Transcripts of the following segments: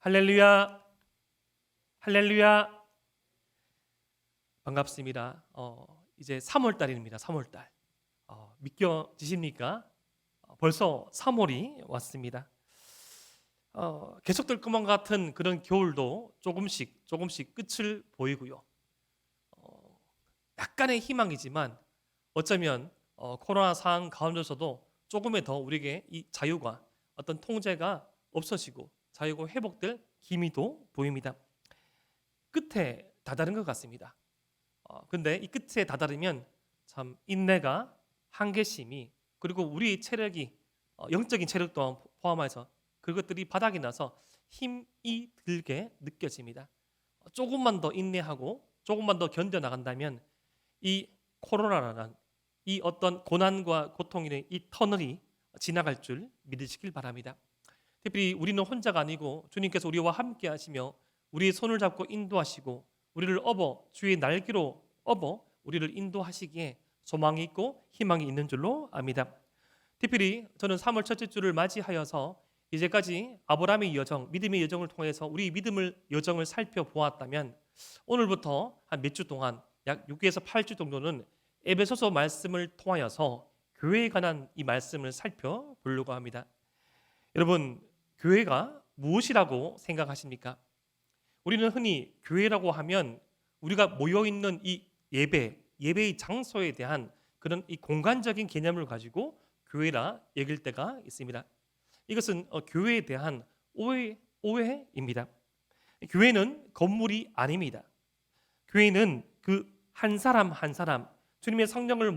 할렐루야, 할렐루야. 반갑습니다. 이제 3월 달입니다. 3월 달. 믿겨지십니까? 벌써 3월이 왔습니다. 계속될 것만 같은 그런 겨울도 조금씩 끝을 보이고요. 약간의 희망이지만 어쩌면 코로나 상황 가운데서도 조금의 더 우리에게 이 자유가 어떤 통제가 없어지고 자유가 회복될 기미도 보입니다. 끝에 다다른 것 같습니다. 근데 이 끝에 다다르면 참 인내가, 한계심이, 그리고 우리 체력이, 영적인 체력도 포함해서 그것들이 바닥이 나서 힘이 들게 느껴집니다. 조금만 더 인내하고 조금만 더 견뎌나간다면 이 코로나라는 이 어떤 고난과 고통의 이 터널이 지나갈 줄 믿으시길 바랍니다. 특별히 우리는 혼자가 아니고 주님께서 우리와 함께 하시며 우리의 손을 잡고 인도하시고 우리를 주의 날개로 우리를 인도하시기에 소망이 있고 희망이 있는 줄로 압니다. 특별히 저는 3월 첫째 주를 맞이하여서 이제까지 아브라함의 여정, 믿음의 여정을 통해서 우리 믿음의 여정을 살펴보았다면 오늘부터 한 몇 주 동안 약 6에서 8주 정도는 에베소서 말씀을 통하여서 교회에 관한 이 말씀을 살펴보려고 합니다. 여러분, 교회가 무엇이라고 생각하십니까? 우리는 흔히 교회라고 하면 우리가 모여있는 이 예배의 장소에 대한 그런 이 공간적인 개념을 가지고 교회라 여길 때가 있습니다. 이것은 교회에 대한 오해입니다. 교회는 건물이 아닙니다. 교회는 그 한 사람 한 사람 주님의 성령을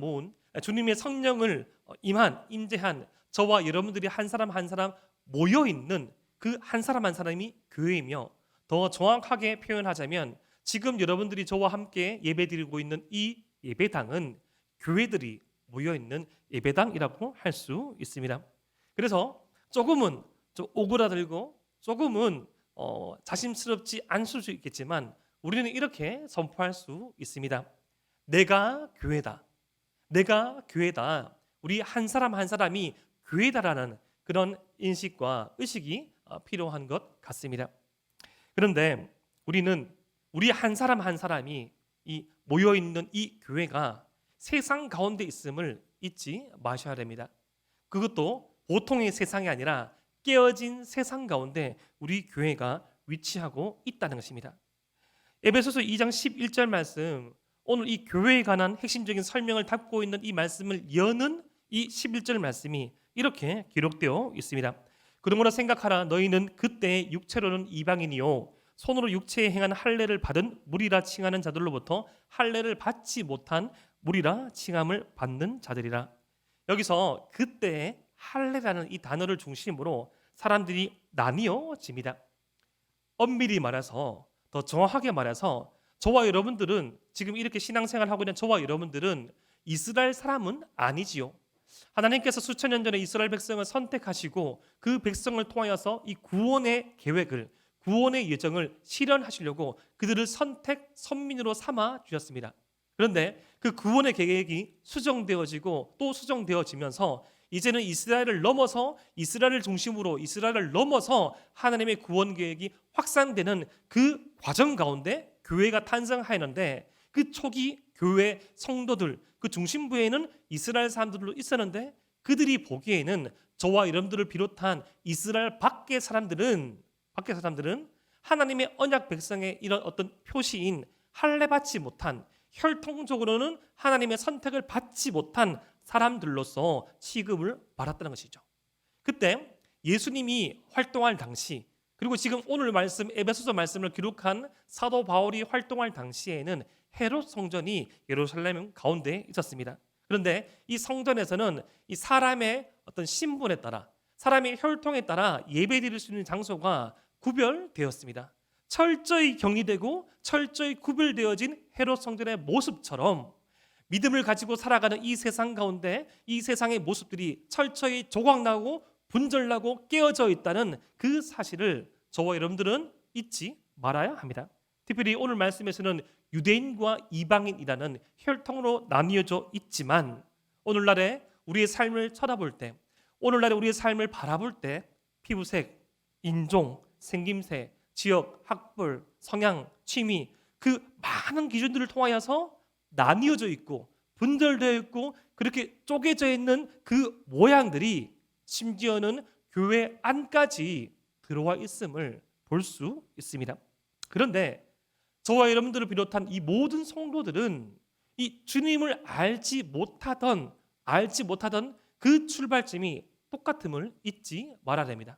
임재한 저와 여러분들이 한 사람 한 사람 모여 있는 그 한 사람 한 사람이 교회이며, 더 정확하게 표현하자면 지금 여러분들이 저와 함께 예배드리고 있는 이 예배당은 교회들이 모여 있는 예배당이라고 할 수 있습니다. 그래서 조금은 좀 오그라들고 조금은 자신스럽지 않을 수 있겠지만 우리는 이렇게 선포할 수 있습니다. 내가 교회다. 내가 교회다. 우리 한 사람 한 사람이 교회다라는 그런 인식과 의식이 필요한 것 같습니다. 그런데 우리 한 사람 한 사람이 이 모여 있는 이 교회가 세상 가운데 있음을 잊지 마셔야 됩니다. 그것도 보통의 세상이 아니라 깨어진 세상 가운데 우리 교회가 위치하고 있다는 것입니다. 에베소서 2장 11절 말씀, 오늘 이 교회에 관한 핵심적인 설명을 담고 있는 이 말씀을 여는 이 11절 말씀이 이렇게 기록되어 있습니다. 그러므로 생각하라. 너희는 그때 육체로는 이방인이요 손으로 육체에 행한 할례를 받은 무리라 칭하는 자들로부터 할례를 받지 못한 무리라 칭함을 받는 자들이라. 여기서 그때 할례라는 이 단어를 중심으로 사람들이 나뉘어집니다. 엄밀히 말해서, 더 정확하게 말해서 저와 여러분들은 지금 이렇게 신앙생활을 하고 있는 저와 여러분들은 이스라엘 사람은 아니지요. 하나님께서 수천 년 전에 이스라엘 백성을 선택하시고 그 백성을 통하여서 이 구원의 계획을, 구원의 예정을 실현하시려고 그들을 선민으로 삼아 주셨습니다. 그런데 그 구원의 계획이 수정되어지고 또 수정되어지면서 이제는 이스라엘을 넘어서 하나님의 구원 계획이 확산되는 그 과정 가운데 교회가 탄생하였는데, 그 초기 교회 성도들 그 중심부에는 이스라엘 사람들로 있었는데 그들이 보기에는 저와 여러분들을 비롯한 이스라엘 밖의 사람들은 하나님의 언약 백성의 이런 어떤 표시인 할례 받지 못한, 혈통적으로는 하나님의 선택을 받지 못한 사람들로서 취급을 받았다는 것이죠. 그때 예수님이 활동할 당시, 그리고 지금 오늘 말씀 에베소서 말씀을 기록한 사도 바울이 활동할 당시에는 헤롯 성전이 예루살렘 가운데 있었습니다. 그런데 이 성전에서는 이 사람의 어떤 신분에 따라, 사람의 혈통에 따라 예배드릴 수 있는 장소가 구별되었습니다. 철저히 격리되고 철저히 구별되어진 헤롯 성전의 모습처럼 믿음을 가지고 살아가는 이 세상 가운데 이 세상의 모습들이 철저히 조각나고 분절나고 깨어져 있다는 그 사실을 저와 여러분들은 잊지 말아야 합니다. 특별히 오늘 말씀에서는 유대인과 이방인이라는 혈통으로 나뉘어져 있지만 오늘날에 우리의 삶을 쳐다볼 때, 오늘날에 우리의 삶을 바라볼 때 피부색, 인종, 생김새, 지역, 학벌, 성향, 취미 그 많은 기준들을 통하여서 나뉘어져 있고 분절되어 있고 그렇게 쪼개져 있는 그 모양들이 심지어는 교회 안까지 들어와 있음을 볼 수 있습니다. 그런데 저와 여러분들을 비롯한 이 모든 성도들은 이 주님을 알지 못하던 그 출발점이 똑같음을 잊지 말아야 됩니다.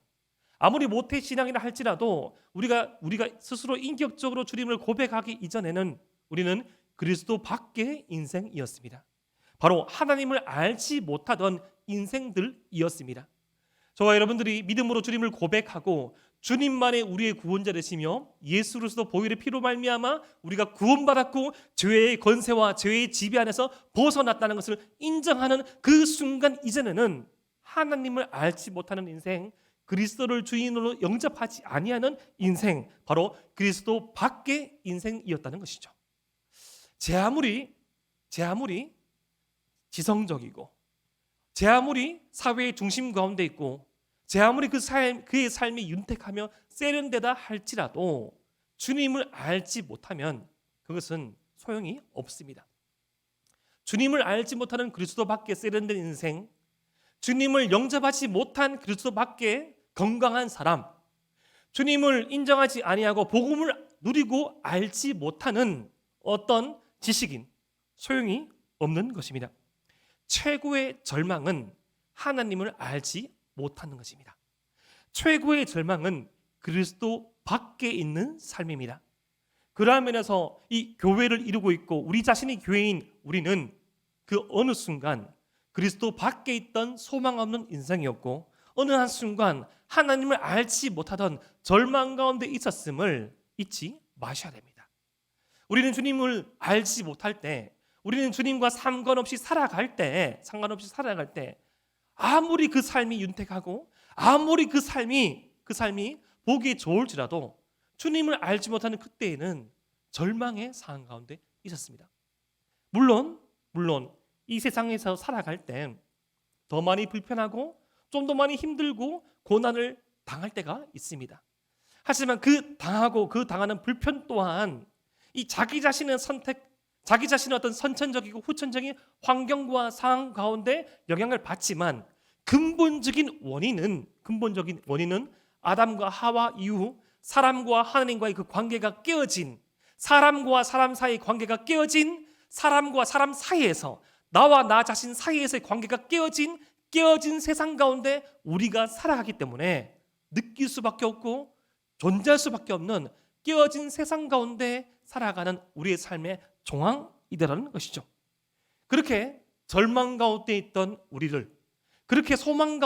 아무리 모태 신앙이라 할지라도 우리가 스스로 인격적으로 주님을 고백하기 이전에는 우리는 그리스도 밖의 인생이었습니다. 바로 하나님을 알지 못하던 인생들이었습니다. 저와 여러분들이 믿음으로 주님을 고백하고 주님만의 우리의 구원자 되시며 예수 그리스도 보혈의 피로 말미암아 우리가 구원받았고 죄의 권세와 죄의 지배 안에서 벗어났다는 것을 인정하는 그 순간 이전에는 하나님을 알지 못하는 인생, 그리스도를 주인으로 영접하지 아니하는 인생, 바로 그리스도 밖의 인생이었다는 것이죠. 제 아무리 지성적이고 제 아무리 사회의 중심 가운데 있고 제 아무리 그의 삶이 윤택하며 세련되다 할지라도 주님을 알지 못하면 그것은 소용이 없습니다. 주님을 알지 못하는 그리스도 밖에 세련된 인생, 주님을 영접하지 못한 그리스도 밖에 건강한 사람, 주님을 인정하지 아니하고 복음을 누리고 알지 못하는 어떤 지식인, 소용이 없는 것입니다. 최고의 절망은 하나님을 알지 못하는 것입니다. 최고의 절망은 그리스도 밖에 있는 삶입니다. 그러한 면에서 이 교회를 이루고 있고 우리 자신이 교회인 우리는 그 어느 순간 그리스도 밖에 있던 소망 없는 인생이었고 어느 한순간 하나님을 알지 못하던 절망 가운데 있었음을 잊지 마셔야 됩니다. 우리는 주님을 알지 못할 때, 우리는 주님과 상관없이 살아갈 때 아무리 그 삶이 윤택하고 아무리 그 삶이 보기에 좋을지라도 주님을 알지 못하는 그때에는 절망의 상황 가운데 있었습니다. 물론 이 세상에서 살아갈 때 더 많이 불편하고 좀 더 많이 힘들고 고난을 당할 때가 있습니다. 하지만 그 당하는 불편 또한 이 자기 자신의 어떤 선천적이고 후천적인 환경과 상황 가운데 영향을 받지만 근본적인 원인은 아담과 하와 이후 사람과 하나님과의 그 관계가 깨어진, 사람과 사람 사이의 관계가 깨어진, 사람과 사람 사이에서 나와 나 자신 사이에서의 관계가 깨어진 세상 가운데 우리가 살아가기 때문에 느낄 수밖에 없고 존재할 수밖에 없는 깨어진 세상 가운데 살아가는 우리의 삶의 정황이라는 것이죠. 그렇게 절망 가운데 있던 우리를, 그렇게 소망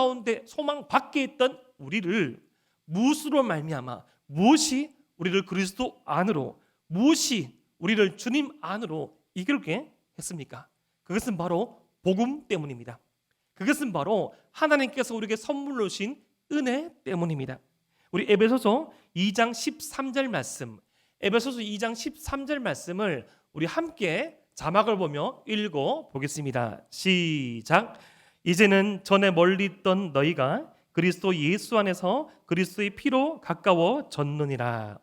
밖에 있던 우리를 무엇으로 말미암아, 무엇이 우리를 그리스도 안으로, 무엇이 우리를 주님 안으로 이끌게 했습니까? 그것은 바로 복음 때문입니다. 그것은 바로 하나님께서 우리에게 선물로 주신 은혜 때문입니다. 우리 에베소서 2장 13절 말씀을 우리 함께 자막을 보며 읽어 보겠습니다. 시작. 이제는 전에 멀리 있던 너희가 그리스도 예수 안에서 그리스도의 피로 가까워졌느니라.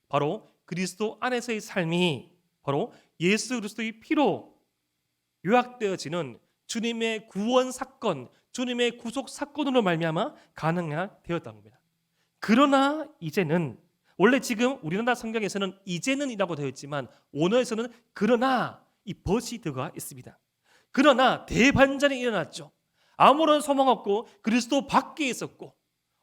바로 그리스도 안에서의 삶이 바로 예수 그리스도의 피로 요약되어지는 주님의 구원 사건, 주님의 구속 사건으로 말미암아 가능하되었다는 겁니다. 그러나 이제는, 원래 지금 우리나라 성경에서는 이제는이라고 되어 있지만 원어에서는 그러나 이 벗이 들어가 있습니다. 그러나 대반전이 일어났죠. 아무런 소망 없고 그리스도 밖에 있었고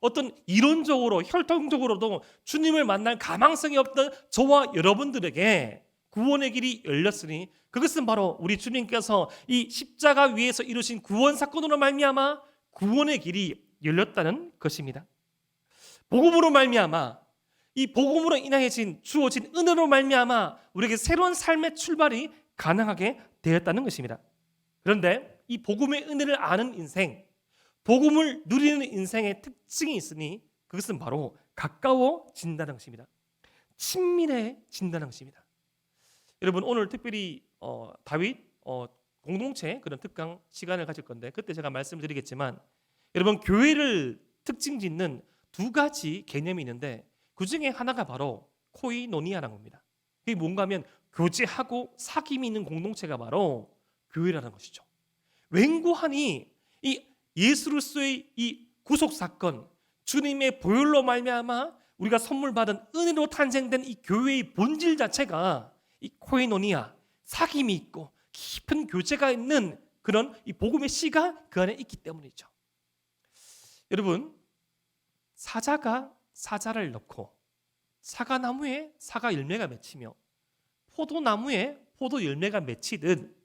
어떤 이론적으로 혈통적으로도 주님을 만날 가망성이 없던 저와 여러분들에게 구원의 길이 열렸으니 그것은 바로 우리 주님께서 이 십자가 위에서 이루신 구원 사건으로 말미암아 구원의 길이 열렸다는 것입니다. 복음으로 말미암아, 이 복음으로 인하여 주어진 은혜로 말미암아 우리에게 새로운 삶의 출발이 가능하게 되었다는 것입니다. 그런데 이 복음의 은혜를 아는 인생, 복음을 누리는 인생의 특징이 있으니 그것은 바로 가까워진다는 것입니다. 친밀해진다는 것입니다. 여러분, 오늘 특별히 다윗 공동체 그런 특강 시간을 가질 건데 그때 제가 말씀드리겠지만, 여러분, 교회를 특징 짓는 두 가지 개념이 있는데 그 중에 하나가 바로 코이노니아라는 겁니다. 그게 뭔가 하면 교제하고 사귐이 있는 공동체가 바로 교회라는 것이죠. 웬고하니 이 예수로서의 이 구속 사건, 주님의 보혈로 말미암아 우리가 선물 받은 은혜로 탄생된 이 교회의 본질 자체가 이 코이노니아, 사귐이 있고 깊은 교제가 있는 그런 이 복음의 씨가 그 안에 있기 때문이죠. 여러분, 사자가 사자를 넣고 사과나무에 사과 열매가 맺히며 포도나무에 포도 열매가 맺히듯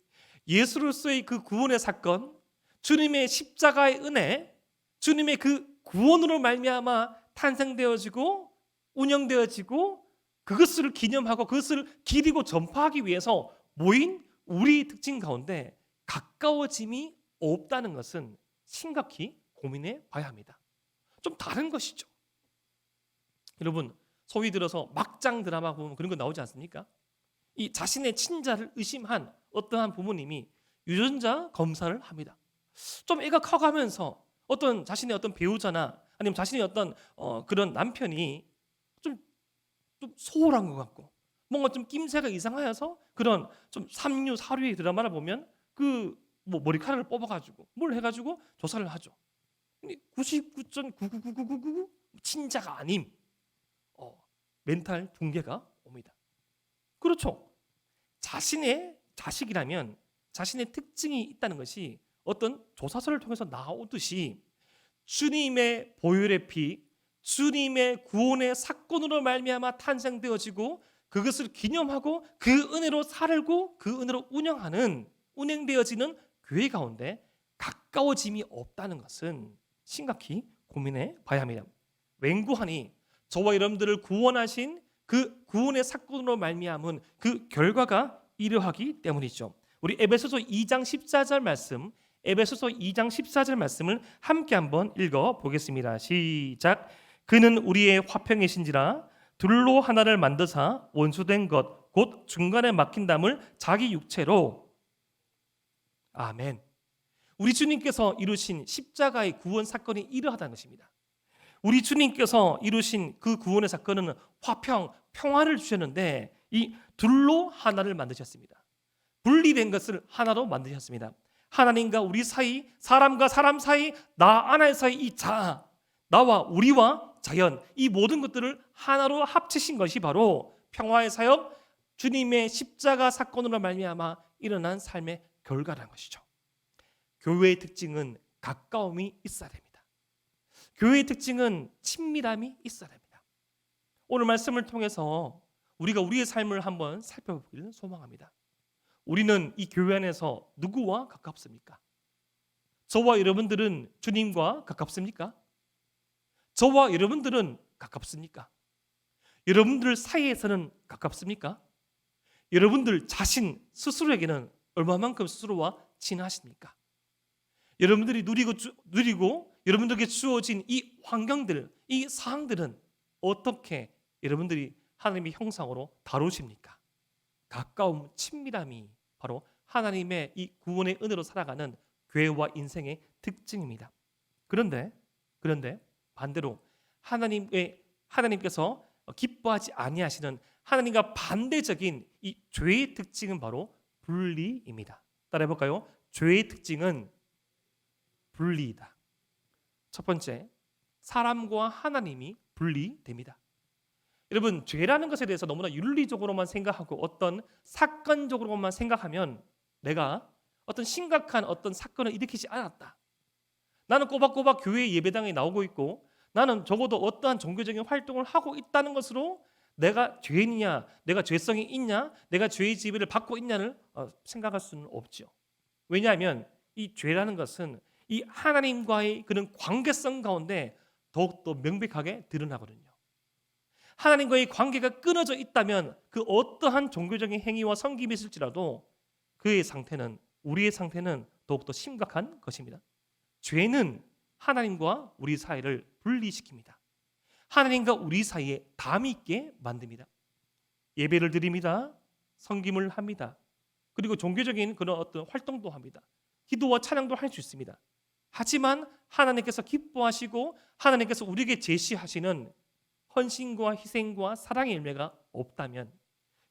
예수로서의 그 구원의 사건, 주님의 십자가의 은혜, 주님의 그 구원으로 말미암아 탄생되어지고 운영되어지고 그것을 기념하고 그것을 기리고 전파하기 위해서 모인 우리 특징 가운데 가까워짐이 없다는 것은 심각히 고민해 봐야 합니다. 좀 다른 것이죠. 여러분, 소위 들어서 막장 드라마 보면 그런 거 나오지 않습니까? 이 자신의 친자를 의심한 어떠한 부모님이 유전자 검사를 합니다. 좀 애가 커가면서 어떤 자신의 어떤 배우자나 아니면 자신의 어떤 그런 남편이 좀 소홀한 것 같고 뭔가 좀 낌새가 이상하여서 그런 좀 삼류 사류의 드라마를 보면 그 뭐 머리카락을 뽑아가지고 뭘 해가지고 조사를 하죠. 99.9999999 친자가 아님 멘탈 붕괴가 옵니다. 그렇죠. 자신의 자식이라면 자신의 특징이 있다는 것이 어떤 조사서를 통해서 나오듯이 주님의 보혈의 피, 주님의 구원의 사건으로 말미암아 탄생되어지고 그것을 기념하고 그 은혜로 살고 그 은혜로 운행되어지는 교회 가운데 가까워짐이 없다는 것은 심각히 고민해 봐야 합니다. 웬고하니 저와 여러분들을 구원하신 그 구원의 사건으로 말미암은 그 결과가 이러하기 때문이죠. 우리 에베소서 2장 14절 말씀, 에베소서 2장 14절 말씀을 함께 한번 읽어 보겠습니다. 시작. 그는 우리의 화평이신지라 둘로 하나를 만드사 원수된 것 곧 중간에 막힌 담을 자기 육체로. 아멘. 우리 주님께서 이루신 십자가의 구원 사건이 이러하다는 것입니다. 우리 주님께서 이루신 그 구원의 사건은 평화를 주셨는데 이 둘로 하나를 만드셨습니다. 분리된 것을 하나로 만드셨습니다. 하나님과 우리 사이, 사람과 사람 사이, 나 하나 사이 이 자아, 나와 우리와 자연, 이 모든 것들을 하나로 합치신 것이 바로 평화의 사역, 주님의 십자가 사건으로 말미암아 일어난 삶의 결과라는 것이죠. 교회의 특징은 가까움이 있어야 됩니다. 교회의 특징은 친밀함이 있어야 됩니다. 오늘 말씀을 통해서 우리가 우리의 삶을 한번 살펴보기를 소망합니다. 우리는 이 교회 안에서 누구와 가깝습니까? 저와 여러분들은 주님과 가깝습니까? 저와 여러분들은 가깝습니까? 여러분들 사이에서는 가깝습니까? 여러분들 자신 스스로에게는 얼마만큼 스스로와 친하십니까? 여러분들이 누리고 여러분들에게 주어진 이 환경들, 이 사항들은 어떻게 여러분들이 하나님의 형상으로 다루십니까? 가까움, 친밀함이 바로 하나님의 이 구원의 은혜로 살아가는 교회와 인생의 특징입니다. 그런데 반대로 하나님께서 기뻐하지 아니하시는 하나님과 반대적인 이 죄의 특징은 바로 분리입니다. 따라해볼까요? 죄의 특징은 분리이다. 첫 번째, 사람과 하나님이 분리됩니다. 여러분, 죄라는 것에 대해서 너무나 윤리적으로만 생각하고 어떤 사건적으로만 생각하면 내가 어떤 심각한 어떤 사건을 일으키지 않았다. 나는 꼬박꼬박 교회 예배당에 나오고 있고 나는 적어도 어떠한 종교적인 활동을 하고 있다는 것으로 내가 죄인이냐, 내가 죄성이 있냐, 내가 죄의 지배를 받고 있냐를 생각할 수는 없죠. 왜냐하면 이 죄라는 것은 이 하나님과의 그런 관계성 가운데 더욱더 명백하게 드러나거든요. 하나님과의 관계가 끊어져 있다면 그 어떠한 종교적인 행위와 섬김이 있을지라도 그의 상태는, 우리의 상태는 더욱더 심각한 것입니다. 죄는 하나님과 우리 사이를 분리시킵니다. 하나님과 우리 사이에 담이 있게 만듭니다. 예배를 드립니다. 섬김을 합니다. 그리고 종교적인 그런 어떤 활동도 합니다. 기도와 찬양도 할 수 있습니다. 하지만 하나님께서 기뻐하시고 하나님께서 우리에게 제시하시는 헌신과 희생과 사랑의 열매가 없다면,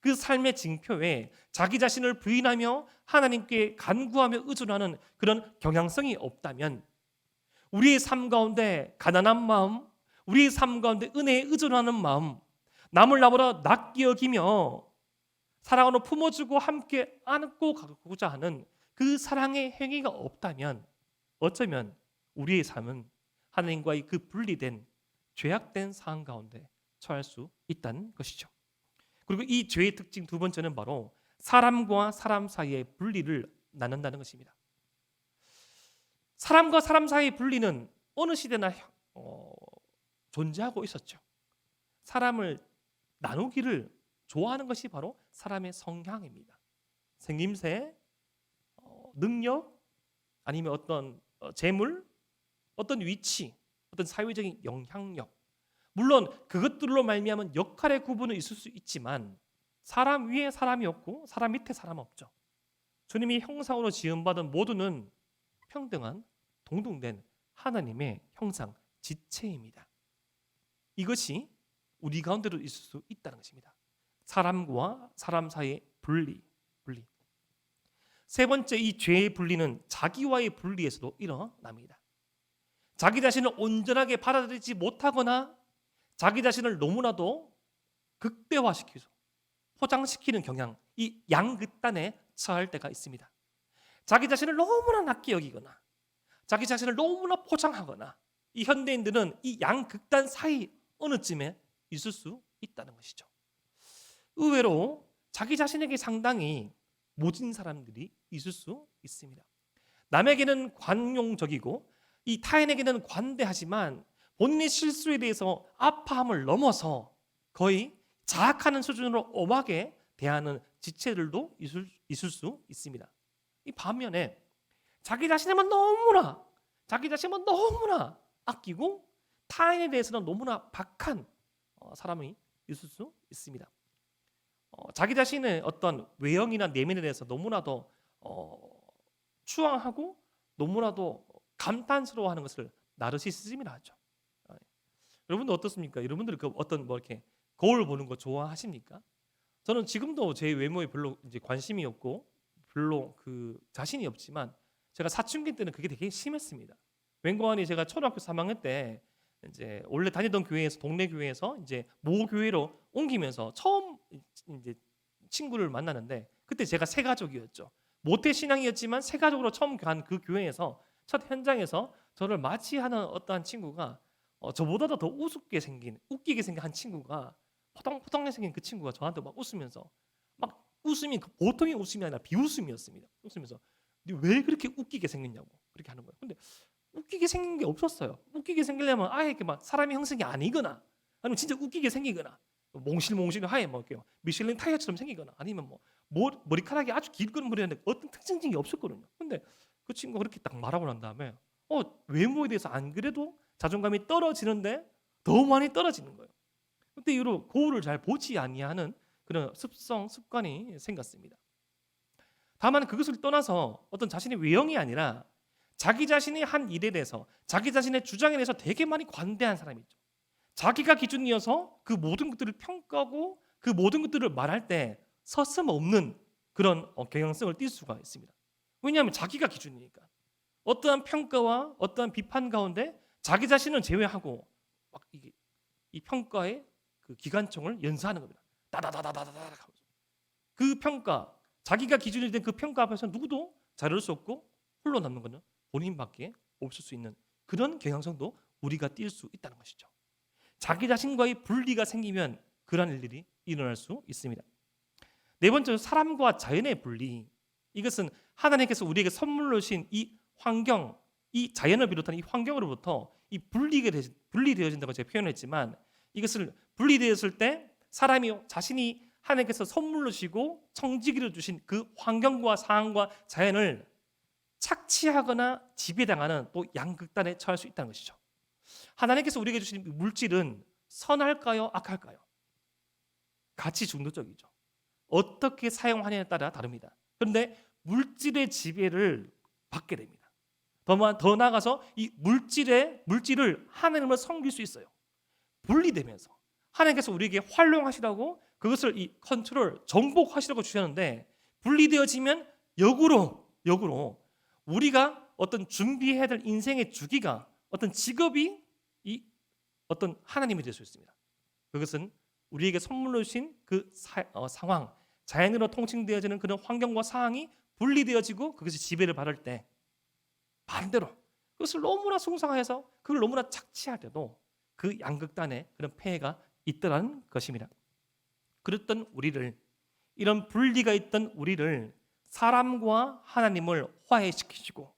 그 삶의 징표에 자기 자신을 부인하며 하나님께 간구하며 의존하는 그런 경향성이 없다면, 우리의 삶 가운데 가난한 마음, 우리의 삶 가운데 은혜에 의존하는 마음, 남을 나보다 낫게 여기며 사랑으로 품어주고 함께 안고 가고자 하는 그 사랑의 행위가 없다면, 어쩌면 우리의 삶은 하나님과의 그 분리된 죄악된 상황 가운데 처할 수 있다는 것이죠. 그리고 이 죄의 특징 두 번째는 바로 사람과 사람 사이의 분리를 나눈다는 것입니다. 사람과 사람 사이의 분리는 어느 시대나 존재하고 있었죠. 사람을 나누기를 좋아하는 것이 바로 사람의 성향입니다. 생김새, 능력, 아니면 어떤 재물, 어떤 위치, 어떤 사회적인 영향력. 물론 그것들로 말미암은 역할의 구분은 있을 수 있지만 사람 위에 사람이 없고 사람 밑에 사람 없죠. 주님이 형상으로 지음받은 모두는 평등한 동등된 하나님의 형상 지체입니다. 이것이 우리 가운데도 있을 수 있다는 것입니다. 사람과 사람 사이의 분리. 세 번째, 이 죄의 분리는 자기와의 분리에서도 일어납니다. 자기 자신을 온전하게 받아들이지 못하거나 자기 자신을 너무나도 극대화시키고 포장시키는 경향, 이 양극단에 처할 때가 있습니다. 자기 자신을 너무나 낮게 여기거나 자기 자신을 너무나 포장하거나, 이 현대인들은 이 양극단 사이 어느쯤에 있을 수 있다는 것이죠. 의외로 자기 자신에게 상당히 모진 사람들이 있을 수 있습니다. 남에게는 관용적이고 이 타인에게는 관대하지만 본인의 실수에 대해서 아파함을 넘어서 거의 자학하는 수준으로 엄하게 대하는 지체들도 있을 수 있습니다. 이 반면에 자기 자신만 너무나 아끼고 타인에 대해서는 너무나 박한 사람이 있을 수 있습니다. 자기 자신의 어떤 외형이나 내면에 대해서 너무나도 추앙하고 너무나도 감탄스러워하는 것을 나르시시즘이라 하죠. 여러분들 어떻습니까? 여러분들 그 어떤 이렇게 거울 보는 거 좋아하십니까? 저는 지금도 제 외모에 별로 이제 관심이 없고 별로 그 자신이 없지만, 제가 사춘기 때는 그게 되게 심했습니다. 웬고하니 제가 초등학교 3학년 때 이제 원래 다니던 교회에서, 동네 교회에서 이제 모 교회로 옮기면서 처음 이제 친구를 만나는데, 그때 제가 새 가족이었죠. 모태 신앙이었지만 새 가족으로 처음 간 그 교회에서 첫 현장에서 저를 맞이하는 어떠한 친구가 저보다도 더 웃기게 생긴 한 친구가, 포동포동하게 생긴 그 친구가 저한테 막 웃으면서, 막 웃음이 보통의 웃음이 아니라 비웃음이었습니다. 웃으면서 왜 그렇게 웃기게 생겼냐고 그렇게 하는 거예요. 근데 웃기게 생긴 게 없었어요. 웃기게 생기려면 아예 이렇게 막 사람의 형성이 아니거나, 아니면 진짜 웃기게 생기거나, 몽실몽실 하얘 뭐 이렇게 미슐린 타이어처럼 생기거나, 아니면 머리카락이 아주 길거나 머리였는데 어떤 특징이 없었거든요. 근데 그 친구가 그렇게 딱 말하고 난 다음에 외모에 대해서 안 그래도 자존감이 떨어지는데 더 많이 떨어지는 거예요. 그때 이후로 거울을 잘 보지 아니하는 그런 습관이 생겼습니다. 다만 그것을 떠나서 어떤 자신의 외형이 아니라 자기 자신이 한 일에 대해서, 자기 자신의 주장에 대해서 되게 많이 관대한 사람이 있죠. 자기가 기준이어서 그 모든 것들을 평가하고 그 모든 것들을 말할 때 서슴없는 그런 경향성을 띌 수가 있습니다. 왜냐하면 자기가 기준이니까. 어떠한 평가와 어떠한 비판 가운데 자기 자신은 제외하고 막 이 평가의 그 기관총을 연사하는 겁니다. 다다다다다다다 하면서 그 평가, 자기가 기준이 된 그 평가 앞에서 누구도 자를 수 없고 홀로 남는 것은 본인밖에 없을 수 있는 그런 경향성도 우리가 띌 수 있다는 것이죠. 자기 자신과의 분리가 생기면 그런 일들이 일어날 수 있습니다. 네 번째로 사람과 자연의 분리. 이것은 하나님께서 우리에게 선물로 주신 이 환경, 이 자연을 비롯한 이 환경으로부터 이 분리되어진다고 제가 표현했지만, 이것을 분리되었을 때 사람이 자신이 하나님께서 선물로 주시고 청지기로 주신 그 환경과 상황과 자연을 착취하거나 지배당하는 또 양극단에 처할 수 있다는 것이죠. 하나님께서 우리에게 주신 물질은 선할까요? 악할까요? 가치 중도적이죠. 어떻게 사용하느냐에 따라 다릅니다. 그런데 물질의 지배를 받게 됩니다. 더 나아가서 이 물질을 하나님을 섬길 수 있어요. 분리되면서 하나님께서 우리에게 활용하시라고 그것을 이 컨트롤, 정복하시라고 주셨는데 분리되어지면 역으로 우리가 어떤 준비해야 될 인생의 주기가 어떤 직업이 이 어떤 하나님이 될 수 있습니다. 그것은 우리에게 선물로 주신 그 상황, 자연으로 통칭되어지는 그런 환경과 상황이 분리되어지고 그것이 지배를 받을 때 반대로 그것을 너무나 숭상해서 그걸 너무나 착취할 때도 그 양극단에 그런 폐해가 있더라는 것입니다. 그랬던 우리를, 이런 분리가 있던 우리를 사람과 하나님을 화해시키시고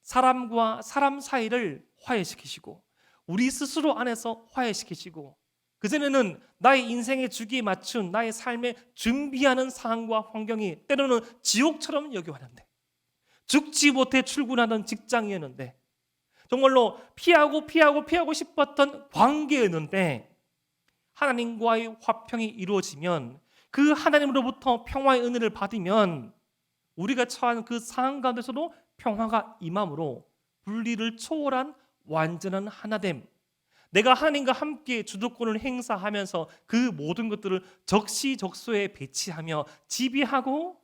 사람과 사람 사이를 화해시키시고 우리 스스로 안에서 화해시키시고 그전에는 나의 인생의 주기에 맞춘 나의 삶에 준비하는 상황과 환경이 때로는 지옥처럼 여겨왔는데 죽지 못해 출근하던 직장이었는데 정말로 피하고 싶었던 관계였는데 하나님과의 화평이 이루어지면 그 하나님으로부터 평화의 은혜를 받으면 우리가 처한 그 상황 가운데서도 평화가 임함으로 분리를 초월한 완전한 하나됨, 내가 하나님과 함께 주도권을 행사하면서 그 모든 것들을 적시적소에 배치하며 지배하고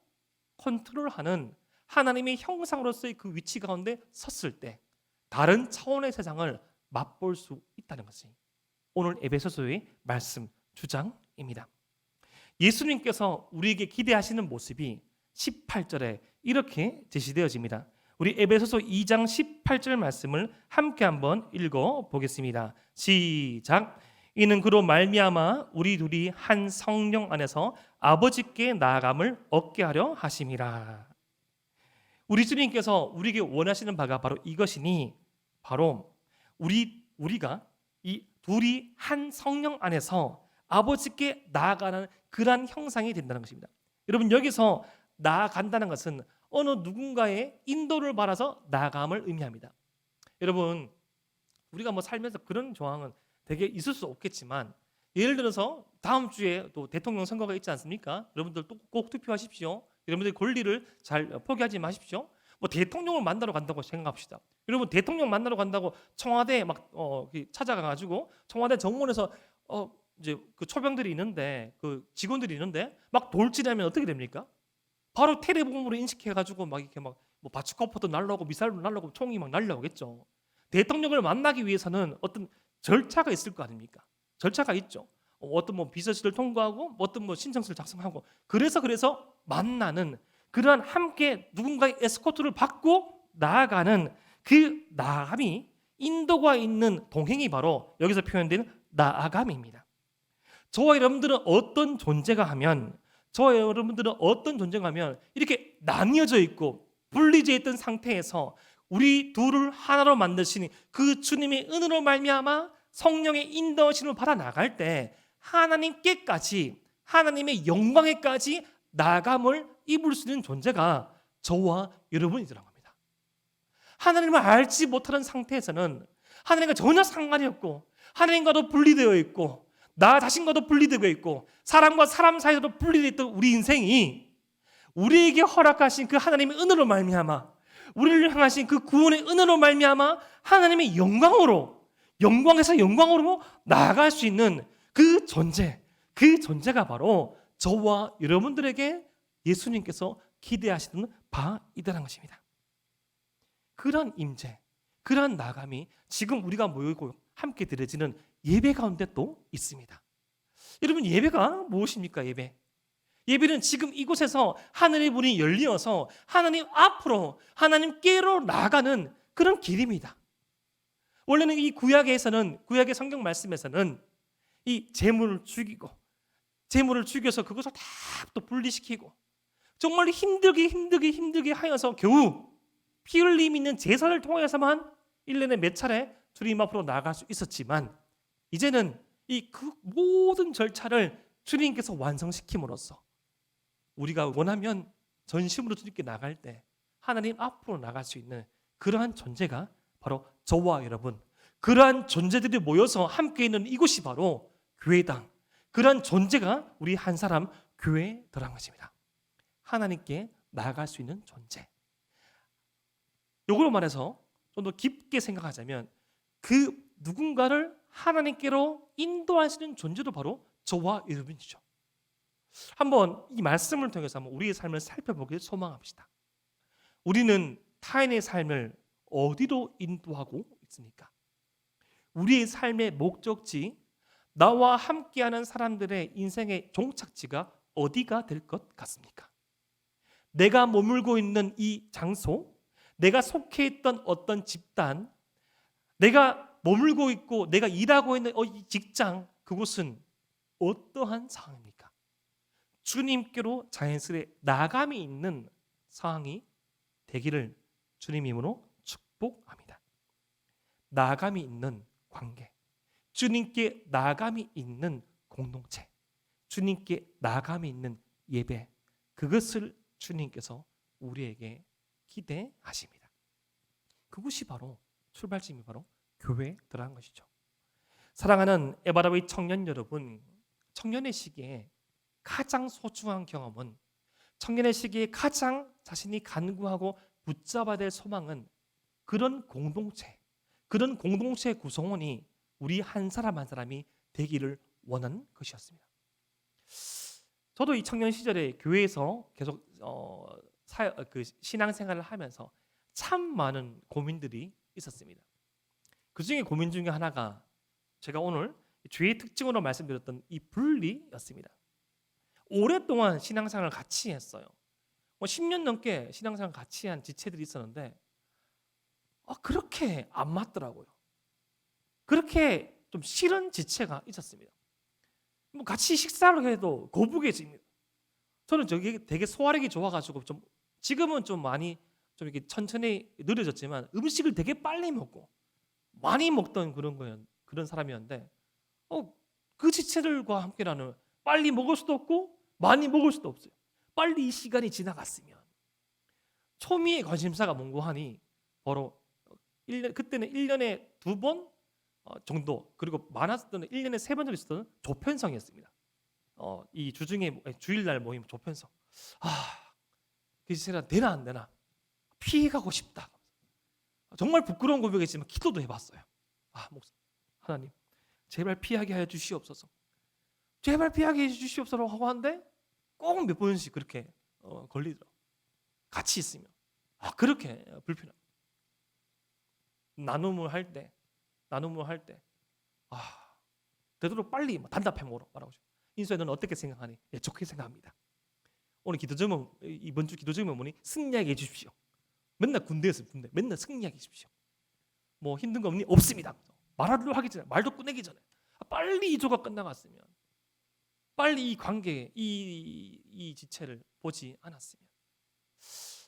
컨트롤하는 하나님의 형상으로서의 그 위치 가운데 섰을 때 다른 차원의 세상을 맛볼 수 있다는 것이 오늘 에베소서의 말씀 주장입니다. 예수님께서 우리에게 기대하시는 모습이 18절에 이렇게 제시되어집니다. 우리 에베소서 2장 18절 말씀을 함께 한번 읽어 보겠습니다. 시작. 이는 그로 말미암아 우리 둘이 한 성령 안에서 아버지께 나아감을 얻게 하려 하심이라. 우리 주님께서 우리에게 원하시는 바가 바로 이것이니 바로 우리가 이 둘이 한 성령 안에서 아버지께 나아가는 그러한 형상이 된다는 것입니다. 여러분 여기서 나아간다는 것은 어느 누군가의 인도를 받아서 나아감을 의미합니다. 여러분 우리가 뭐 살면서 그런 조항은 되게 있을 수 없겠지만 예를 들어서 다음 주에 또 대통령 선거가 있지 않습니까? 여러분들 꼭 투표하십시오. 여러분들 권리를 잘 포기하지 마십시오. 뭐 대통령을 만나러 간다고 생각합시다. 여러분 대통령 만나러 간다고 청와대에 막 찾아가가지고 청와대 정문에서 이제 그 초병들이 있는데 그 직원들이 있는데 막 돌진하면 어떻게 됩니까? 바로 테러범으로 인식해가지고 막 이렇게 막 뭐 바치코프도 날라오고 미사일도 날라오고 총이 막 날라오겠죠. 대통령을 만나기 위해서는 어떤 절차가 있을 거 아닙니까? 절차가 있죠. 어떤 뭐 비서실을 통과하고 어떤 뭐 신청서를 작성하고 그래서 만나는 그러한 함께 누군가의 에스코트를 받고 나아가는 그 나아감이 인도가 있는 동행이 바로 여기서 표현된 나아감입니다. 저와 여러분들은 어떤 존재가 하면 이렇게 나뉘어져 있고 분리되어 있던 상태에서 우리 둘을 하나로 만드시는 그 주님의 은혜로 말미암아 성령의 인도하심을 받아 나갈 때 하나님께까지 하나님의 영광에까지 나아감을 입을 수 있는 존재가 저와 여러분이라는 겁니다. 하나님을 알지 못하는 상태에서는 하나님과 전혀 상관이 없고 하나님과도 분리되어 있고 나 자신과도 분리되어 있고 사람과 사람 사이에도 분리되어 있던 우리 인생이 우리에게 허락하신 그 하나님의 은혜로 말미암아 우리를 향하신 그 구원의 은혜로 말미암아 하나님의 영광에서 영광으로 나아갈 수 있는 그 존재가 바로 저와 여러분들에게 예수님께서 기대하시는 바이다라는 것입니다. 그러한 임재, 그러한 나감이 지금 우리가 모이고 함께 드려지는 예배 가운데 또 있습니다. 여러분 예배가 무엇입니까? 예배는 지금 이곳에서 하늘의 문이 열리어서 하나님 앞으로 하나님께로 나아가는 그런 길입니다. 원래는 이 구약의 성경 말씀에서는 이 제물을 죽여서 그것을 다 또 분리시키고 정말 힘들게 하여서 겨우 피 흘림 있는 제사를 통해서만 1년에 몇 차례 주님 앞으로 나아갈 수 있었지만 이제는 그 모든 절차를 주님께서 완성시킴으로써 우리가 원하면 전심으로 주님께 나갈 때 하나님 앞으로 나갈 수 있는 그러한 존재가 바로 저와 여러분, 그러한 존재들이 모여서 함께 있는 이곳이 바로 교회당, 그러한 존재가 우리 한 사람 교회더라는 것입니다. 하나님께 나아갈 수 있는 존재. 요걸로 말해서 좀 더 깊게 생각하자면 그 누군가를 하나님께로 인도하시는 존재도 바로 저와 여러분이죠. 한번 이 말씀을 통해서 한번 우리의 삶을 살펴보길 소망합시다. 우리는 타인의 삶을 어디로 인도하고 있습니까? 우리의 삶의 목적지, 나와 함께하는 사람들의 인생의 종착지가 어디가 될 것 같습니까? 내가 머물고 있는 이 장소, 내가 속해 있던 어떤 집단, 내가 머물고 있고 내가 일하고 있는 이 직장, 그곳은 어떠한 상황입니까? 주님께로 자연스레 나감이 있는 상황이 되기를 주님 이름으로 축복합니다. 나감이 있는 관계, 주님께 나감이 있는 공동체, 주님께 나감이 있는 예배, 그것을 주님께서 우리에게 기대하십니다. 그것이 바로 출발점이 바로 교회에 들어간 것이죠. 사랑하는 에바라의 청년 여러분, 청년의 시기에 가장 소중한 경험은, 청년의 시기에 가장 자신이 간구하고 붙잡아야 될 소망은 그런 공동체, 그런 공동체 구성원이 우리 한 사람 한 사람이 되기를 원하는 것이었습니다. 저도 이 청년 시절에 교회에서 계속 신앙생활을 하면서 참 많은 고민들이 있었습니다. 그 중에 고민 중에 하나가 제가 오늘 주의 특징으로 말씀드렸던 이 분리였습니다. 오랫동안 신앙생활을 같이 했어요. 10년 넘게 신앙생활을 같이 한 지체들이 있었는데 그렇게 안 맞더라고요. 그렇게 좀 싫은 지체가 있었습니다. 같이 식사를 해도 거북해집니다. 저는 저게 되게 소화력이 좋아가지고 좀 지금은 좀 많이 좀 이렇게 천천히 느려졌지만 음식을 되게 빨리 먹고 많이 먹던 그런 사람이었는데 그 지체들과 함께라는 빨리 먹을 수도 없고 많이 먹을 수도 없어요. 빨리 이 시간이 지나갔으면 초미의 관심사가 뭔고 하니 바로 그때는 1년에 2번 정도, 그리고 많았을 때는 1년에 3번 정도 있었던 조편성이었습니다. 이 주중에 주일날 모임 조편성. 그 지체가 되나 안 되나 피해가고 싶다. 정말 부끄러운 고백이지만 기도도 해봤어요. 목사, 하나님 제발 피하게 하여 주시옵소서. 제발 피하게 해 주시옵소서 하고 하는데 꼭 몇 번씩 그렇게 걸리더라고요. 같이 있으면 그렇게 불편합니다. 나눔을 할 때 되도록 빨리 단답해 말하고 싶어요. 인수야 너는 어떻게 생각하니? 좋게 생각합니다. 오늘 기도 제목, 이번 주 기도 제목 뭐니? 승리하게 해주십시오. 맨날 군대에서 맨날 승리하게 해주십시오. 뭐 힘든 거 없니? 없습니다. 말하려 하기 전에, 말도 꺼내기 전에 빨리 이 조가 끝나갔으면, 빨리 이 관계, 이 지체를 보지 않았으면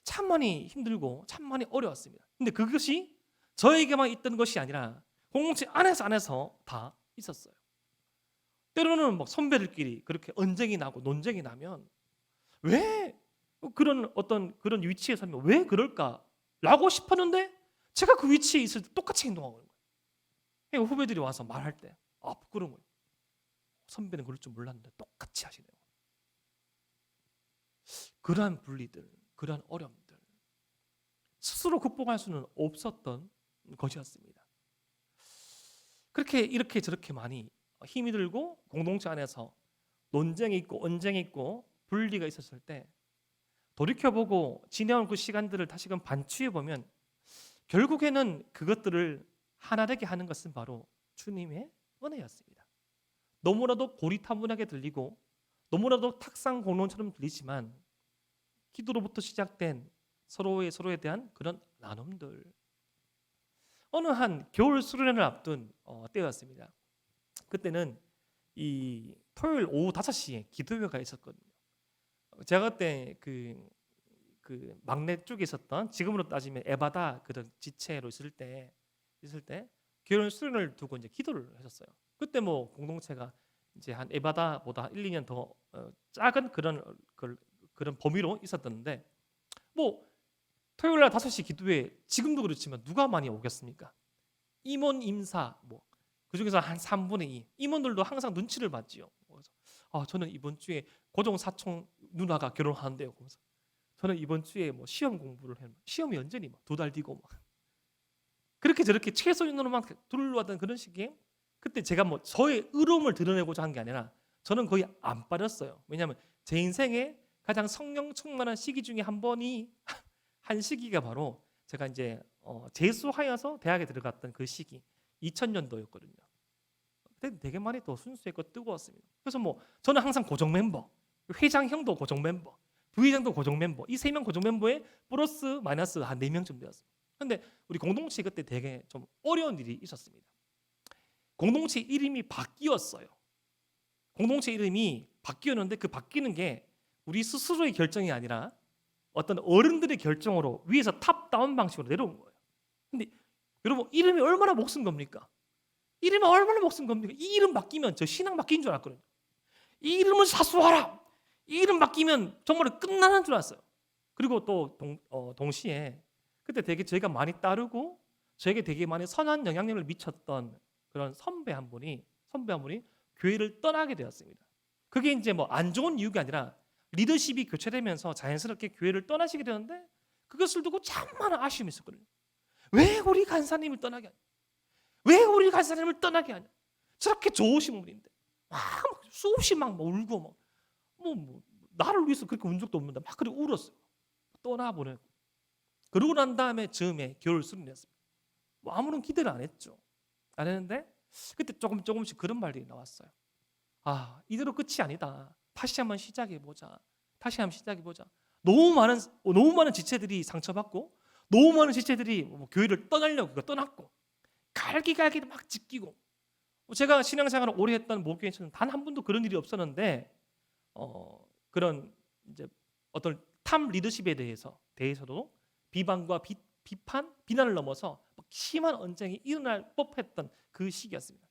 참 많이 힘들고 참 많이 어려웠습니다. 근데 그것이 저에게만 있던 것이 아니라 공동체 안에서 다 있었어요. 때로는 막 선배들끼리 그렇게 언쟁이 나고 논쟁이 나면 왜 그런 그런 위치에 서면 왜 그럴까라고 싶었는데 제가 그 위치에 있을 때 똑같이 행동하고 있는 거예요. 후배들이 와서 말할 때 부끄러운 거예요. 선배는 그럴 줄 몰랐는데 똑같이 하시네요. 그러한 분리들, 그러한 어려움들 스스로 극복할 수는 없었던 것이었습니다. 그렇게 이렇게 저렇게 많이 힘이 들고 공동체 안에서 논쟁이 있고 언쟁이 있고 분리가 있었을 때 돌이켜보고 지내온 그 시간들을 다시금 반추해보면 결국에는 그것들을 하나 되게 하는 것은 바로 주님의 은혜였습니다. 너무나도 고리타분하게 들리고 너무나도 탁상 공론처럼 들리지만 기도로부터 시작된 서로에 대한 그런 나눔들. 어느 한 겨울 수련회를 앞둔 때였습니다. 그때는 이 토요일 오후 5시에 기도회가 있었거든요. 제가 그때 그 막내 쪽에 있었던, 지금으로 따지면 에바다 그런 지체로 있을 때 겨울 수련회를 두고 이제 기도를 하셨어요. 그때 뭐 공동체가 이제 한 에바다보다 1, 2년 더 작은 그런 범위로 있었던데, 뭐 토요일 날 5시 기도회 지금도 그렇지만 누가 많이 오겠습니까? 임원 임사 뭐 그중에서 한 3분의 2 임원들도 항상 눈치를 봤지요. 그래서 저는 이번 주에 고종 사촌 누나가 결혼하는데요. 그래서 저는 이번 주에 뭐 시험 공부를 해. 시험이 언제니? 2달 뒤고 막. 그렇게 저렇게 최소 인원으로만 둘러왔던 그런 시기에 그때 제가 뭐 저의 의로움을 드러내고자 한 게 아니라 저는 거의 안 빠졌어요. 왜냐하면 제 인생에 가장 성령 충만한 시기 중에 한 번이 한 시기가 바로 제가 이제 재수하여서 대학에 들어갔던 그 시기 2000년도였거든요. 그때 되게 많이 더 순수했고 뜨거웠습니다. 그래서 뭐 저는 항상 고정 멤버, 회장형도 고정 멤버, 부회장도 고정 멤버, 이 세 명 고정 멤버에 플러스 마이너스 한 4명쯤 되었습니다. 근데 우리 공동체 그때 되게 좀 어려운 일이 있었습니다. 공동체 이름이 바뀌었어요. 공동체 이름이 바뀌었는데 그 바뀌는 게 우리 스스로의 결정이 아니라 어떤 어른들의 결정으로 위에서 탑다운 방식으로 내려온 거예요. 근데 여러분 이름이 얼마나 목숨 겁니까? 이름이 얼마나 목숨 겁니까? 이 이름 바뀌면 저 신앙 바뀐 줄 알았거든요. 이 이름을 사수하라. 이 이름 바뀌면 정말 끝나는 줄 알았어요. 그리고 또 동시에 그때 되게 저희가 많이 따르고 저에게 되게 많이 선한 영향력을 미쳤던 그런 선배 한 분이 교회를 떠나게 되었습니다. 그게 이제 뭐 안 좋은 이유가 아니라 리더십이 교체되면서 자연스럽게 교회를 떠나시게 되는데 그것을 두고 참 많은 아쉬움이 있었거든요. 왜 우리 간사님을 떠나게 하냐? 왜 우리 간사님을 떠나게 하냐? 저렇게 좋으신 분인데 막 수없이 막 울고 뭐 나를 위해서 그렇게 운 적도 없는데 막 그렇게 울었어요. 떠나보내고 그러고 난 다음에 즈음에 겨울 수련이 됐습니다. 뭐 아무런 기대를 안 했죠. 안 했는데 그때 조금씩 그런 말들이 나왔어요. 아, 이대로 끝이 아니다. 다시 한번 시작해 보자. 너무 많은 지체들이 상처받고 너무 많은 지체들이 뭐 교회를 떠나려고 떠났고 갈기갈기 막 찢기고 제가 신앙생활을 오래 했던 목교에서는 단 한 번도 그런 일이 없었는데 그런 이제 어떤 탑 리더십에 대해서도 비방과 비판, 비난을 넘어서 심한 언쟁이 일어날 법했던 그 시기였습니다.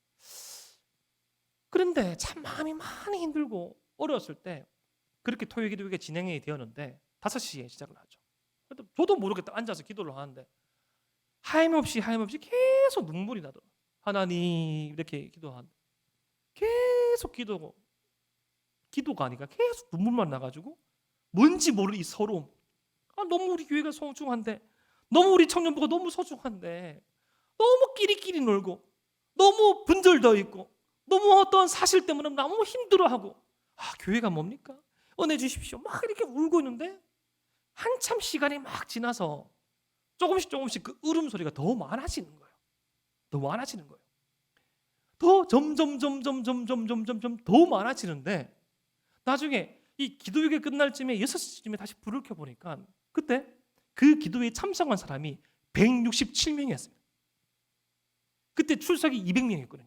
그런데 참 마음이 많이 힘들고 어려웠을 때 그렇게 토요기도회가 진행이 되었는데 5시에 시작을 하죠. 저도 모르겠다 앉아서 기도를 하는데 하염없이 계속 눈물이 나더라고요. 하나님 이렇게 기도하는데 계속 기도가 아니라 계속 눈물만 나가지고 뭔지 모를 이 서러움. 너무 우리 교회가 소중한데 너무 우리 청년부가 너무 소중한데 너무 끼리끼리 놀고 너무 분절되어 있고 너무 어떤 사실 때문에 너무 힘들어하고 교회가 뭡니까? 은혜 주십시오. 막 이렇게 울고 있는데 한참 시간이 막 지나서 조금씩 그 울음소리가 더 많아지는 거예요. 더 점점 더 많아지는데 나중에 이 기도회가 끝날 쯤에 6시쯤에 다시 불을 켜보니까 그때 그 기도회에 참석한 사람이 167명이었습니다. 그때 출석이 200명이었거든요.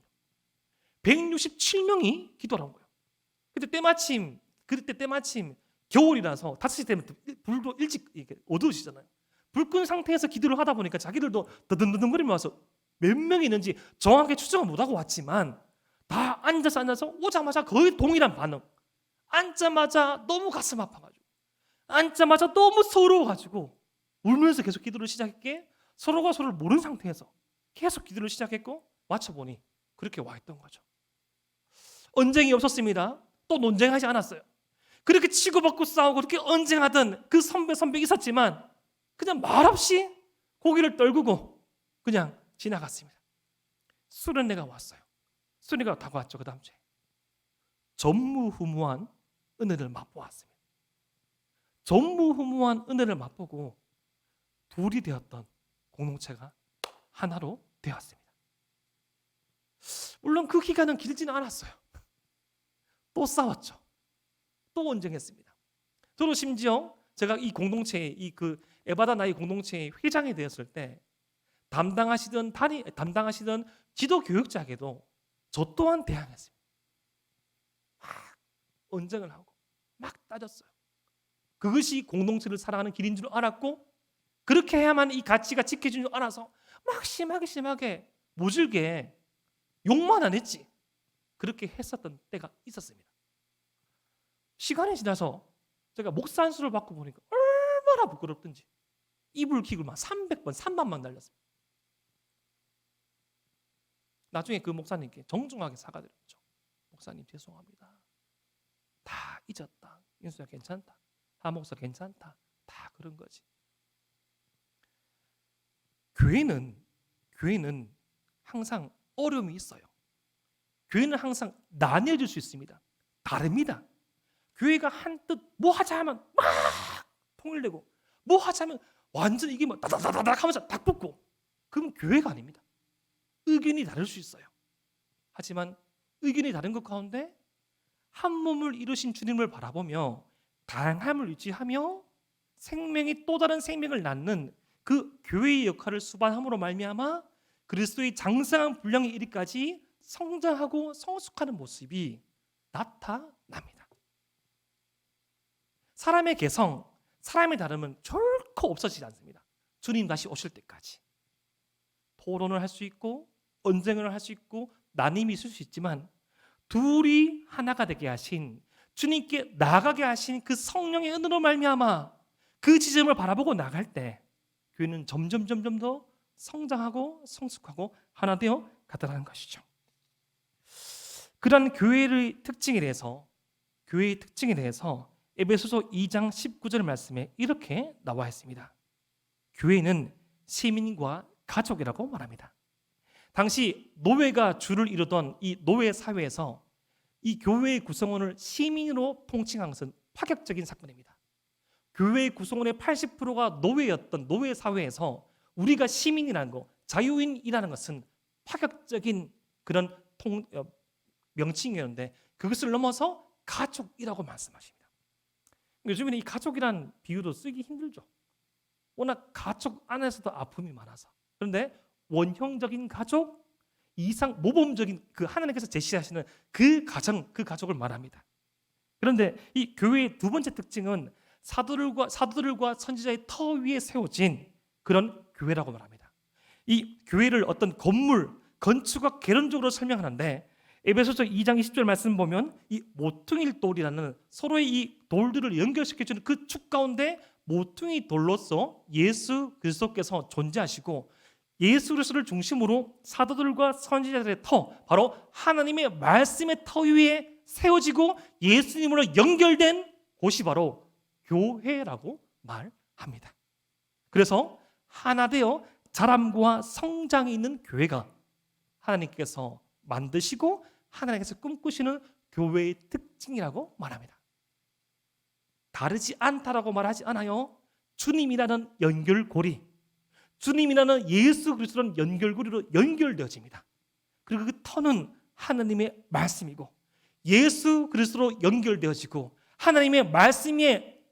167명이 기도를 한 거예요. 그때 때마침 겨울이라서 5시 되면 불도 일찍 어두워지잖아요. 불 끈 상태에서 기도를 하다 보니까 자기들도 더듬더듬거리면서 몇 명이 있는지 정확하게 추정을 못하고 왔지만 다 앉아서 오자마자 거의 동일한 반응. 앉자마자 너무 가슴 아파가지고 앉자마자 너무 서러워가지고 울면서 계속 기도를 시작했기에 서로가 서로를 모르는 상태에서 계속 기도를 시작했고 맞춰보니 그렇게 와 있던 거죠. 언쟁이 없었습니다. 또 논쟁하지 않았어요. 그렇게 치고받고 싸우고 그렇게 언쟁하던 그 선배 있었지만 그냥 말없이 고개를 떨구고 그냥 지나갔습니다. 수련회가 왔어요. 수련회가 다가왔죠. 그 다음 주에 전무후무한 은혜를 맛보았습니다. 전무후무한 은혜를 맛보고 둘이 되었던 공동체가 하나로 되었습니다. 물론 그 기간은 길지는 않았어요. 또 싸웠죠. 또 언쟁했습니다. 저도 심지어 제가 이 공동체의 그 에바다 나이 공동체의 회장이 되었을 때 담당하시던 지도 교육자에게도 저 또한 대항했습니다. 막 언쟁을 하고 막 따졌어요. 그것이 공동체를 살아가는 길인 줄 알았고 그렇게 해야만 이 가치가 지켜진 줄 알아서 막 심하게 모질게 욕만 안 했지. 그렇게 했었던 때가 있었습니다. 시간이 지나서 제가 목사 안수를 받고 보니까 얼마나 부끄럽든지 이불킥을 막 300번, 3만만 날렸습니다. 나중에 그 목사님께 정중하게 사과드렸죠. 목사님 죄송합니다. 다 잊었다. 인수야 괜찮다. 하목사 괜찮다. 다 그런 거지. 교회는 항상 어려움이 있어요. 교회는 항상 나뉘어질 수 있습니다. 다릅니다. 교회가 한뜻 뭐 하자 하면 막 통일되고, 뭐 하자면 완전 이게 뭐 다다다닥 하면서 딱 붙고, 그건 교회가 아닙니다. 의견이 다를 수 있어요. 하지만 의견이 다른 것 가운데 한 몸을 이루신 주님을 바라보며 다양함을 유지하며 생명이 또 다른 생명을 낳는 그 교회의 역할을 수반함으로 말미암아 그리스도의 장성한 분량에 이르기까지 성장하고 성숙하는 모습이 나타납니다. 사람의 개성, 사람의 다름은 결코 없어지지 않습니다. 주님 다시 오실 때까지. 토론을 할 수 있고 언쟁을 할 수 있고 나눔이 있을 수 있지만 둘이 하나가 되게 하신, 주님께 나아가게 하신 그 성령의 은혜로 말미암아 그 지점을 바라보고 나갈 때 교회는 점점 더 성장하고 성숙하고 하나 되어 가더라는 것이죠. 그런 교회의 특징에 대해서 에베소서 2장 19절 말씀에 이렇게 나와 있습니다. 교회는 시민과 가족이라고 말합니다. 당시 노예가 주를 이루던 이 노예 사회에서 이 교회의 구성원을 시민으로 통칭한 것은 파격적인 사건입니다. 교회의 구성원의 80%가 노예였던 노예 사회에서 우리가 시민이라는 것, 자유인이라는 것은 파격적인 그런 명칭이었는데, 그것을 넘어서 가족이라고 말씀하십니다. 요즘에는 이 가족이란 비유도 쓰기 힘들죠. 워낙 가족 안에서도 아픔이 많아서. 그런데 원형적인 가족 이상 모범적인 그 하나님께서 제시하시는 그 가정, 그 가족을 말합니다. 그런데 이 교회의 두 번째 특징은 사도들과 선지자의 터 위에 세워진 그런 교회라고 말합니다. 이 교회를 어떤 건물, 건축학 개론적으로 설명하는데, 에베소서 2장 20절 말씀 보면 이 모퉁이 돌이라는 서로의 이 돌들을 연결시켜주는 그 축 가운데 모퉁이 돌로서 예수 그리스도께서 존재하시고, 예수 그리스도를 중심으로 사도들과 선지자들의 터, 바로 하나님의 말씀의 터 위에 세워지고 예수님으로 연결된 곳이 바로 교회라고 말합니다. 그래서 하나 되어 자람과 성장이 있는 교회가 하나님께서 만드시고 하나님께서 꿈꾸시는 교회의 특징이라고 말합니다. 다르지 않다라고 말하지 않아요. 주님이라는 연결고리, 주님이라는 예수 그리스도라는 연결고리로 연결되어집니다. 그리고 그 터는 하나님의 말씀이고 예수 그리스도로 연결되어지고 하나님의 말씀의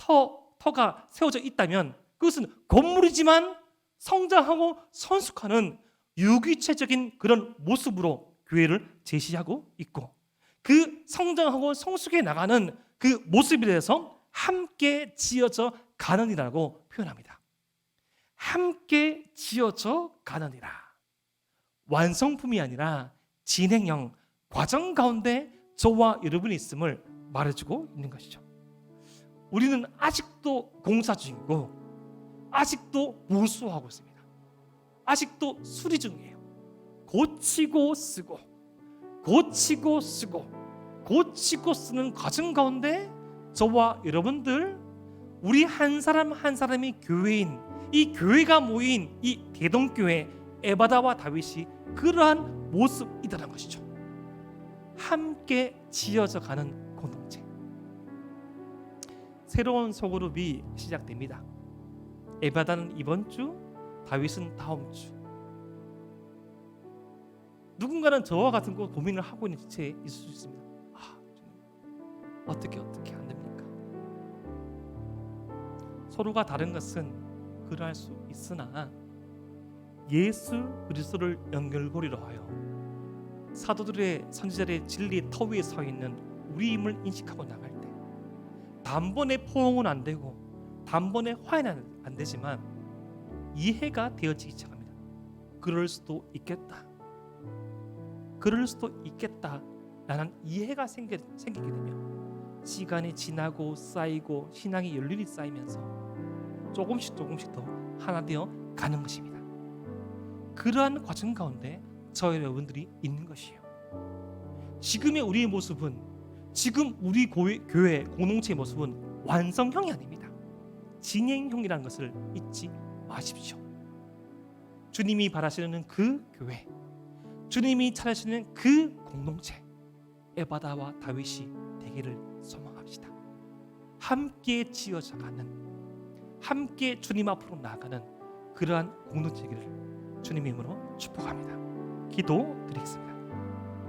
터가 세워져 있다면 그것은 건물이지만 성장하고 성숙하는 유기체적인 그런 모습으로 교회를 제시하고 있고, 그 성장하고 성숙해 나가는 그 모습에 대해서 함께 지어져 가느니라고 표현합니다. 함께 지어져 가느니라. 완성품이 아니라 진행형 과정 가운데 저와 여러분이 있음을 말해주고 있는 것이죠. 우리는 아직도 공사 중이고 아직도 무수하고 있습니다. 아직도 수리 중이에요. 고치고 쓰고 고치고 쓰고 고치고 쓰는 과정 가운데 저와 여러분들, 우리 한 사람 한 사람이 교회인, 이 교회가 모인 이 대동교회 에바다와 다윗이 그러한 모습이라는 것이죠. 함께 지어져 가는 공동체. 새로운 소그룹이 시작됩니다. 에바다는 이번 주, 다윗은 다음 주. 누군가는 저와 같은 거 고민을 하고 있는 지체에 있을 수 있습니다. 어떻게 안 됩니까? 서로가 다른 것은 그러할 수 있으나 예수 그리스도를 연결고리로 하여 사도들의 선지자들의 진리의 터 위에 서 있는 우리임을 인식하고 나갈 때 단번에 포용은 안 되고 단번에 화해는 안 되지만 이해가 되어지기 시작합니다. 그럴 수도 있겠다. 그럴 수도 있겠다라는 이해가 생기게 되면 시간이 지나고 쌓이고 신앙이 열렬히 쌓이면서 조금씩 더 하나 되어 가는 것입니다. 그러한 과정 가운데 저희 여러분들이 있는 것이에요. 지금의 우리의 모습은, 지금 우리 교회 공동체의 모습은 완성형이 아닙니다. 진행형이라는 것을 잊지 마십시오. 주님이 바라시는 그 교회, 주님이 찾으시는 그 공동체, 에바다와 다윗이 되기를 소망합시다. 함께 지어져가는, 함께 주님 앞으로 나아가는 그러한 공동체기를 주님의 이름으로 축복합니다. 기도드리겠습니다.